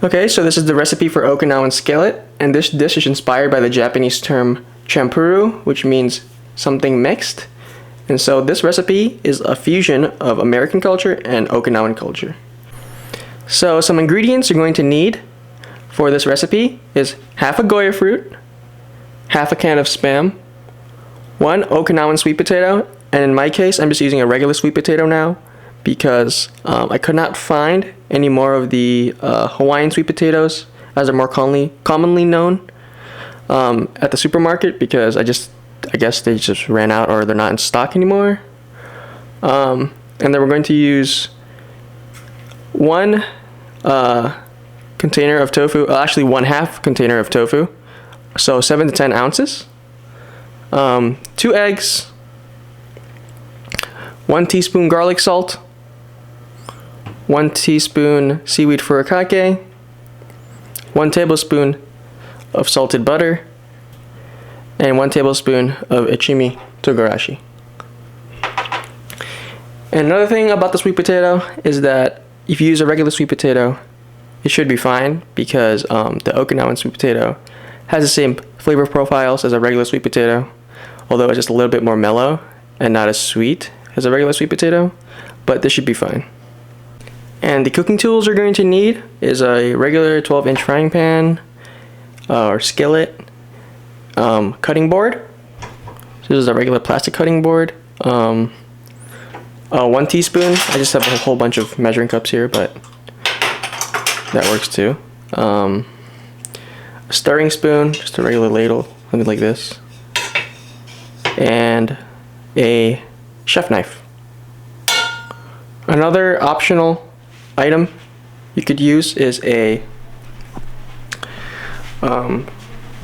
Okay, so this is the recipe for Okinawan skillet, and this dish is inspired by the Japanese term champuru, which means something mixed. And so this recipe is a fusion of American culture and Okinawan culture. So some ingredients you're going to need for this recipe is half a Goya fruit, half a can of Spam, one Okinawan sweet potato, and in my case I'm just using a regular sweet potato now because I could not find any more of the Hawaiian sweet potatoes, as they're more commonly known, at the supermarket, because I guess they just ran out or they're not in stock anymore. And then we're going to use one container of tofu, actually 1/2 container of tofu, so 7 to 10 ounces, 2 eggs, 1 teaspoon garlic salt, 1 teaspoon seaweed furikake, 1 tablespoon of salted butter, and 1 tablespoon of ichimi togarashi. And another thing about the sweet potato is that if you use a regular sweet potato, it should be fine, because the Okinawan sweet potato has the same flavor profiles as a regular sweet potato, although it's just a little bit more mellow and not as sweet as a regular sweet potato, but this should be fine. And the cooking tools you're going to need is a regular 12-inch frying pan or skillet, cutting board. So this is a regular plastic cutting board. 1 teaspoon. I just have a whole bunch of measuring cups here, but that works too. A stirring spoon, just a regular ladle, something like this, and a chef knife. Another optional item you could use is a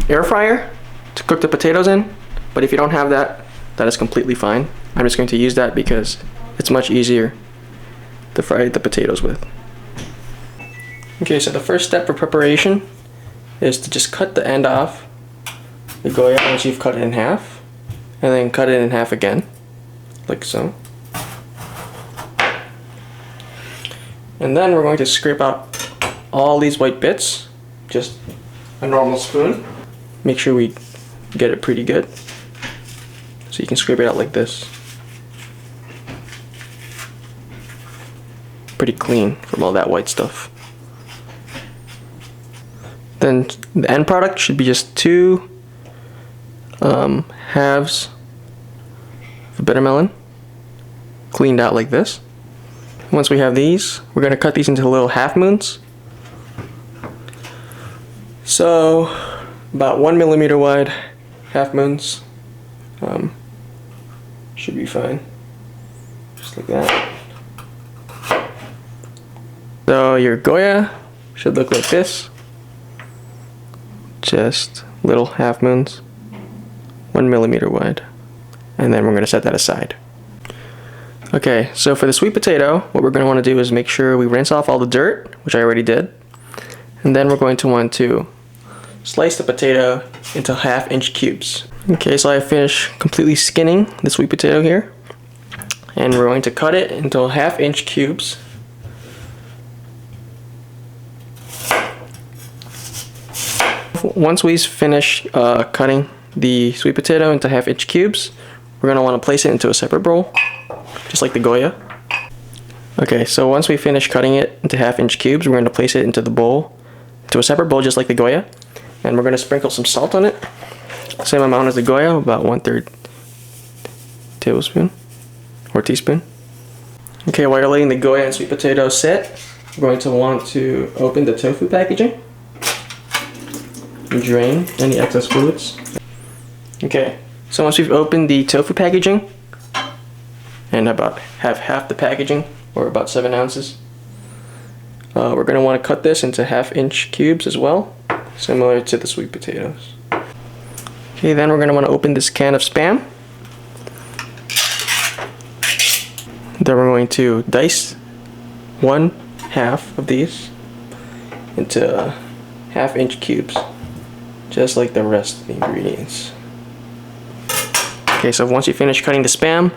air fryer to cook the potatoes in, but if you don't have that, that is completely fine. I'm just going to use that because it's much easier to fry the potatoes with. Okay, so the first step for preparation is to just cut the end off the Goya once you've cut it in half, and then cut it in half again, like so. And then we're going to scrape out all these white bits, just a normal spoon. Make sure we get it pretty good, so you can scrape it out like this. Pretty clean from all that white stuff. Then the end product should be just 2 halves of bitter melon, cleaned out like this. Once we have these, we're going to cut these into little half moons. So about 1 millimeter wide half moons should be fine, just like that. So your Goya should look like this, just little half moons, 1 millimeter wide, and then we're going to set that aside. Okay, so for the sweet potato, what we're going to want to do is make sure we rinse off all the dirt, which I already did, and then we're going to want to slice the potato into 1/2-inch cubes. Okay, so I finished completely skinning the sweet potato here, and we're going to cut it into 1/2-inch cubes. Once we finish cutting the sweet potato into 1/2-inch cubes, we're going to want to place it into a separate bowl, just like the Goya. Okay, so once we finish cutting it into 1/2-inch cubes, we're going to place it into a separate bowl, just like the Goya, and we're going to sprinkle some salt on it, same amount as the Goya, about 1/3 tablespoon or teaspoon. Okay, while you're letting the Goya and sweet potato sit, we're going to want to open the tofu packaging and drain any excess fluids. Okay, so once we've opened the tofu packaging, and about have half the packaging, or about 7 ounces, we're going to want to cut this into 1/2-inch cubes as well, similar to the sweet potatoes. Okay, then we're going to want to open this can of Spam. Then we're going to dice 1/2 of these into 1/2-inch cubes, just like the rest of the ingredients. Okay, so once you finish cutting the Spam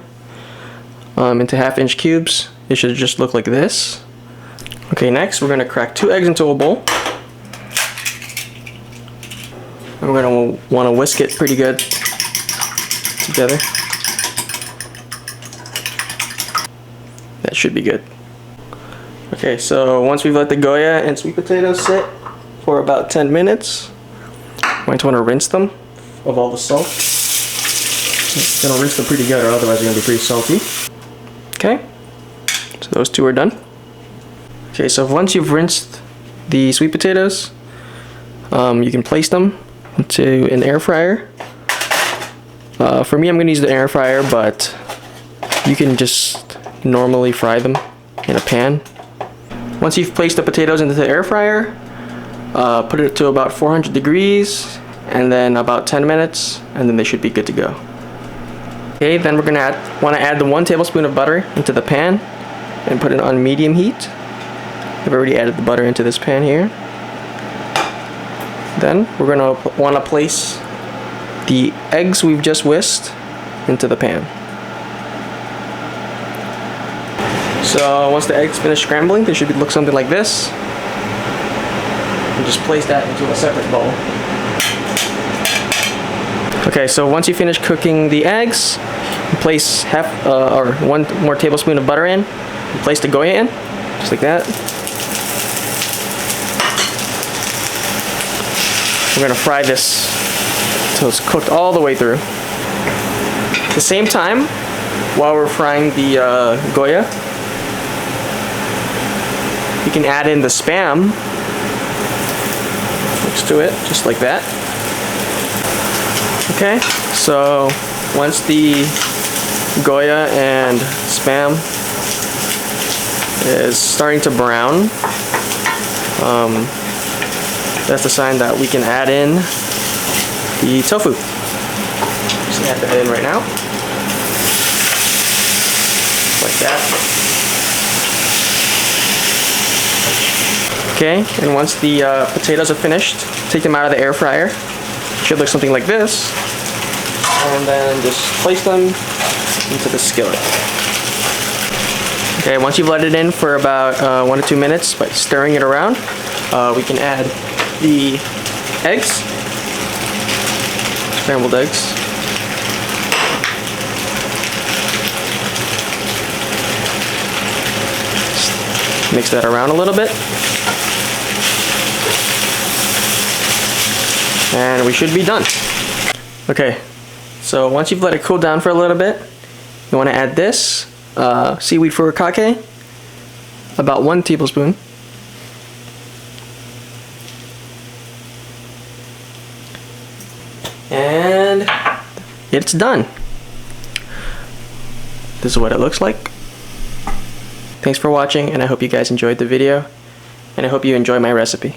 into 1/2-inch cubes, it should just look like this. Okay, next we're going to crack 2 eggs into a bowl. And we're going to want to whisk it pretty good together. That should be good. Okay, so once we've let the Goya and sweet potatoes sit for about 10 minutes, you might want to rinse them of all the salt. You're gonna rinse them pretty good, or otherwise they're gonna be pretty salty. Okay, so those two are done. Okay, so once you've rinsed the sweet potatoes, you can place them into an air fryer. For me, I'm gonna use the air fryer, but you can just normally fry them in a pan. Once you've placed the potatoes into the air fryer, put it to about 400 degrees, and then about 10 minutes, and then they should be good to go. Okay, then we're gonna want to add the 1 tablespoon of butter into the pan and put it on medium heat. I've already added the butter into this pan here. Then we're gonna want to place the eggs we've just whisked into the pan. So once the eggs finish scrambling, they should look something like this. And just place that into a separate bowl. Okay, so once you finish cooking the eggs, place or 1 more tablespoon of butter in, and place the Goya in, just like that. We're gonna fry this until it's cooked all the way through. At the same time, while we're frying the Goya, you can add in the Spam next to it, just like that. Okay, so once the Goya and Spam is starting to brown, that's a sign that we can add in the tofu. Just add that in right now, like that. Okay, and once the potatoes are finished, take them out of the air fryer. Should look something like this, and then just place them into the skillet. Okay, once you've let it in for about 1 to 2 minutes by stirring it around, we can add the eggs, scrambled eggs. Just mix that around a little bit. And we should be done. Okay, so once you've let it cool down for a little bit, you want to add this seaweed furikake, about 1 tablespoon. And it's done. This is what it looks like. Thanks for watching, and I hope you guys enjoyed the video, and I hope you enjoy my recipe.